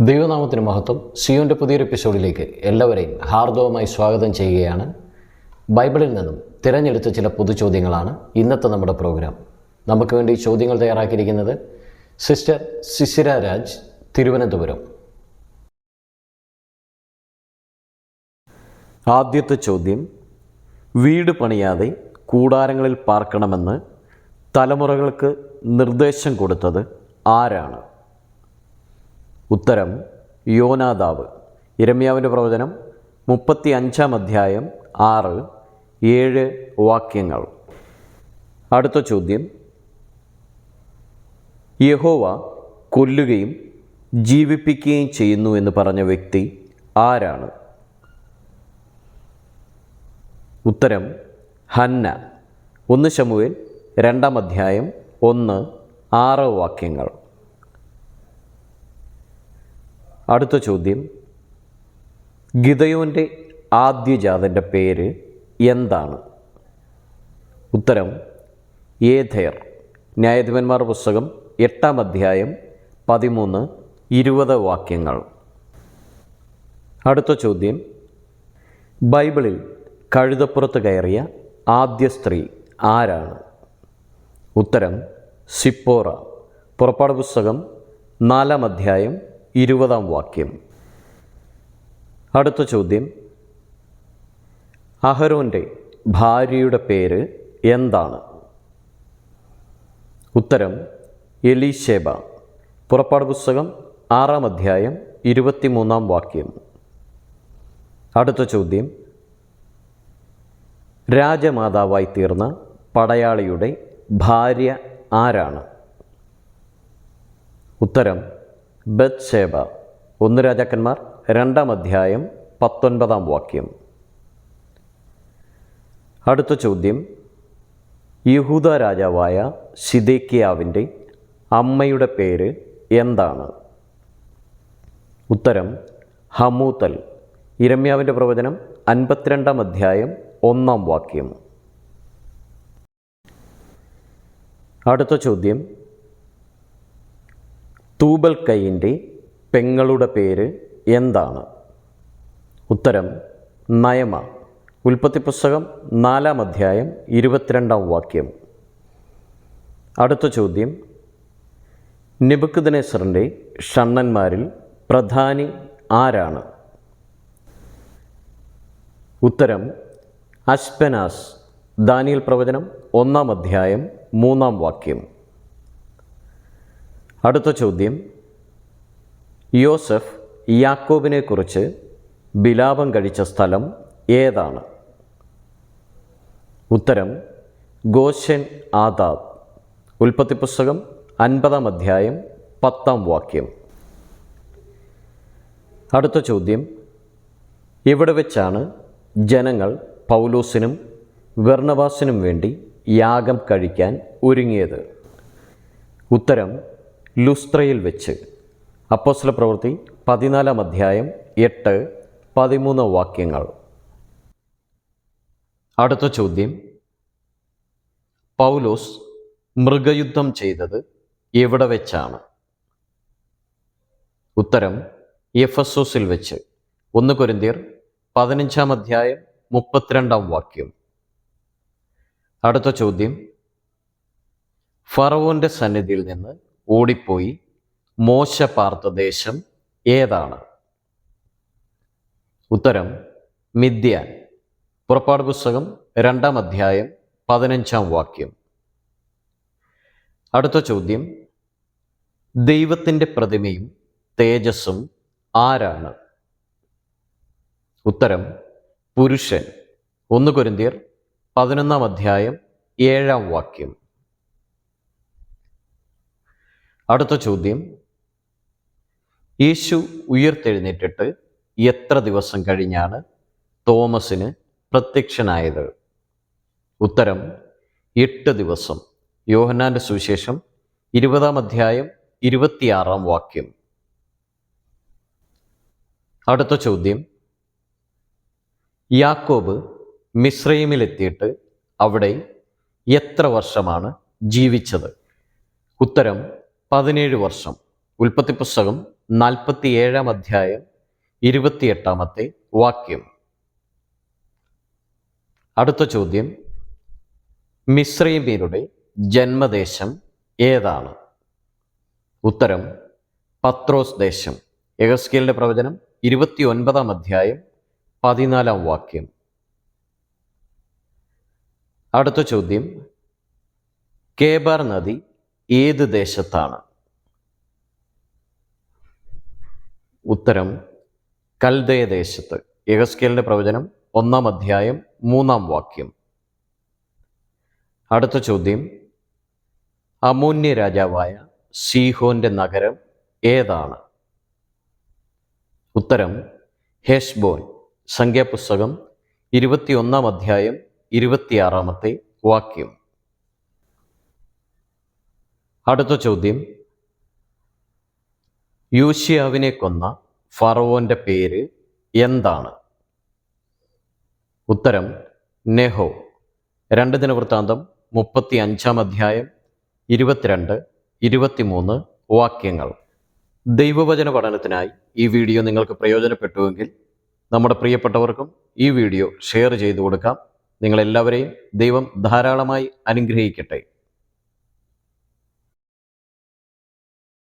ദൈവനാമത്തിന് മഹത്വം. സിയോൻ്റെ പുതിയൊരു എപ്പിസോഡിലേക്ക് എല്ലാവരെയും ഹാർദവമായി സ്വാഗതം ചെയ്യുകയാണ്. ബൈബിളിൽ നിന്നും തിരഞ്ഞെടുത്ത ചില പൊതുചോദ്യങ്ങളാണ് ഇന്നത്തെ നമ്മുടെ പ്രോഗ്രാം. നമുക്ക് വേണ്ടി ചോദ്യങ്ങൾ തയ്യാറാക്കിയിരിക്കുന്നത് സിസ്റ്റർ സിസിര രാജ്, തിരുവനന്തപുരം. ആദ്യത്തെ ചോദ്യം: വീട് പണിയാതെ കൂടാരങ്ങളിൽ പാർക്കണമെന്ന് തലമുറകൾക്ക് നിർദ്ദേശം കൊടുത്തത് ആരാണ്? ഉത്തരം: യോനാദാബ്. യിരെമ്യാവിൻ്റെ പ്രവചനം 35-ാം അധ്യായം 6-7 വാക്യങ്ങൾ. അടുത്ത ചോദ്യം: യഹോവ കൊല്ലുകയും ജീവിപ്പിക്കുകയും ചെയ്യുന്നു എന്ന് പറഞ്ഞ വ്യക്തി ആരാണ്? ഉത്തരം: ഹന്ന. 1 ശമൂവേൽ 2-ാം അധ്യായം 1-6 വാക്യങ്ങൾ. അടുത്ത ചോദ്യം: ഗിദയോൻ്റെ ആദ്യജാതൻ്റെ പേര് എന്താണ്? ഉത്തരം: ഏഥേർ. ന്യായാധിപന്മാർ പുസ്തകം 8-ാം അധ്യായം 13-20 വാക്യങ്ങൾ. അടുത്ത ചോദ്യം: ബൈബിളിൽ കഴുതപ്പുറത്ത് കയറിയ ആദ്യ സ്ത്രീ ആരാണ്? ഉത്തരം: സിപ്പോറ. പുറപ്പാട് പുസ്തകം 4-ാം അധ്യായം 20-ാം വാക്യം. അടുത്ത ചോദ്യം: അഹരോൻ്റെ ഭാര്യയുടെ പേര് എന്താണ്? ഉത്തരം: എലീശേബ. പുറപ്പാട് പുസ്തകം 6-ാം അധ്യായം 23-ാം വാക്യം. അടുത്ത ചോദ്യം: രാജമാതാവായി തീർന്ന പടയാളിയുടെ ഭാര്യ ആരാണ്? ഉത്തരം: ബത്ശേബ. 1 രാജാക്കന്മാർ 2-ാം അധ്യായം 19-ാം വാക്യം. അടുത്ത ചോദ്യം: യഹൂദ രാജാവായ സിദെക്കിയാവിൻ്റെ അമ്മയുടെ പേര് എന്താണ്? ഉത്തരം: ഹമൂതൽ. യിരെമ്യാവിൻ്റെ പ്രവചനം 52-ാം അധ്യായം 1-ാം വാക്യം. അടുത്ത ചോദ്യം: തൂബൽ കൈയിൻ്റെ പെങ്ങളുടെ പേര് എന്താണ്? ഉത്തരം: നയമ. ഉൽപ്പത്തി പുസ്തകം 4-ാം അധ്യായം 22-ാം വാക്യം. അടുത്ത ചോദ്യം: നെബൂഖദ്നേസറിൻ്റെ ഷണ്ഡന്മാരിൽ പ്രധാനി ആരാണ്? ഉത്തരം: അശ്പെനാസ്. ദാനിയേൽ പ്രവചനം 1-ാം അധ്യായം 3-ാം വാക്യം. അടുത്ത ചോദ്യം: യോസഫ് യാക്കോബിനെക്കുറിച്ച് ബിലാപം കഴിച്ച സ്ഥലം ഏതാണ്? ഉത്തരം: ഗോശെൻ ആദാദ്. ഉൽപ്പത്തി പുസ്തകം 50-ാം അധ്യായം 10-ാം വാക്യം. അടുത്ത ചോദ്യം: എവിടെ വെച്ചാണ് ജനങ്ങൾ പൗലോസിനും ബർന്നബാസിനും വേണ്ടി യാഗം കഴിക്കാൻ ഒരുങ്ങിയത്? ഉത്തരം: ലുസ്ത്രയിൽ വെച്ച്. അപ്പോസ്തലപ്രവൃത്തി 14-ാം അധ്യായം 8-13 വാക്യങ്ങൾ. അടുത്ത ചോദ്യം: പൗലോസ് മൃഗയുദ്ധം ചെയ്തത് എവിടെ വെച്ചാണ്? ഉത്തരം: എഫെസോസിൽ വെച്ച്. 1 കൊരിന്ത്യർ 15-ാം അധ്യായം 32-ാം വാക്യം. അടുത്ത ചോദ്യം: ഫറവോൻ്റെ സന്നിധിയിൽ നിന്ന് ഓടിപ്പോയി മോശ പാർത്ത ദേശം ഏതാണ്? ഉത്തരം: മിദ്യാൻ. പുറപ്പാട് പുസ്തകം 2-ാം അധ്യായം 15-ാം വാക്യം. അടുത്ത ചോദ്യം: ദൈവത്തിൻ്റെ പ്രതിമയും തേജസ്സും ആരാണ്? ഉത്തരം: പുരുഷൻ. 1 കൊരിന്ത്യർ 11-ാം അധ്യായം 7-ാം വാക്യം. അടുത്ത ചോദ്യം: യേശു ഉയിർത്തെഴുന്നേറ്റിട്ട് എത്ര ദിവസം കഴിഞ്ഞാണ് തോമസിന് പ്രത്യക്ഷനായത്? ഉത്തരം: 8 ദിവസം. യോഹന്നാൻ്റെ സുവിശേഷം 20-ാം അധ്യായം 26-ാം വാക്യം. അടുത്ത ചോദ്യം: യാക്കോബ് മിസ്രയീമിലെത്തിയിട്ട് അവിടെ എത്ര വർഷമാണ് ജീവിച്ചത്? ഉത്തരം: 17 വർഷം. ഉൽപ്പത്തി പുസ്തകം 47 അധ്യായം 28 വാക്യം. അടുത്ത ചോദ്യം, മിസ്രയീമ്യരുടെ ജന്മദേശം ഏതാണ്? ഉത്തരം പത്രോസ് ദേശം. യെഹെസ്കേലിന്റെ പ്രവചനം 29 അധ്യായം 14 വാക്യം. അടുത്ത ചോദ്യം, കേബാർ നദി ഏത് ദേശത്താണ്? ഉത്തരം കൽദയ ദേശത്ത്. യെഹെസ്കേലിന്റെ പ്രവചനം 1 അധ്യായം 3 വാക്യം. അടുത്ത ചോദ്യം, അമോന്യ രാജാവായ സീഹോന്റെ നഗരം ഏതാണ്? ഉത്തരം ഹെശ്ബോൻ. സംഖ്യാപുസ്തകം 21 അധ്യായം 26 വാക്യം. അടുത്ത ചോദ്യം, യോശിയാവിനെ കൊന്ന ഫറവോന്റെ പേര് എന്താണ്? ഉത്തരം നെഹോ. 2 ദിനവൃത്താന്തം 35 അധ്യായം 22, 23 വാക്യങ്ങൾ. ദൈവവചന പഠനത്തിനായി ഈ വീഡിയോ നിങ്ങൾക്ക് പ്രയോജനപ്പെട്ടുവെങ്കിൽ നമ്മുടെ പ്രിയപ്പെട്ടവർക്കും ഈ വീഡിയോ ഷെയർ ചെയ്തു കൊടുക്കാം. നിങ്ങളെല്ലാവരെയും ദൈവം ധാരാളമായി അനുഗ്രഹിക്കട്ടെ.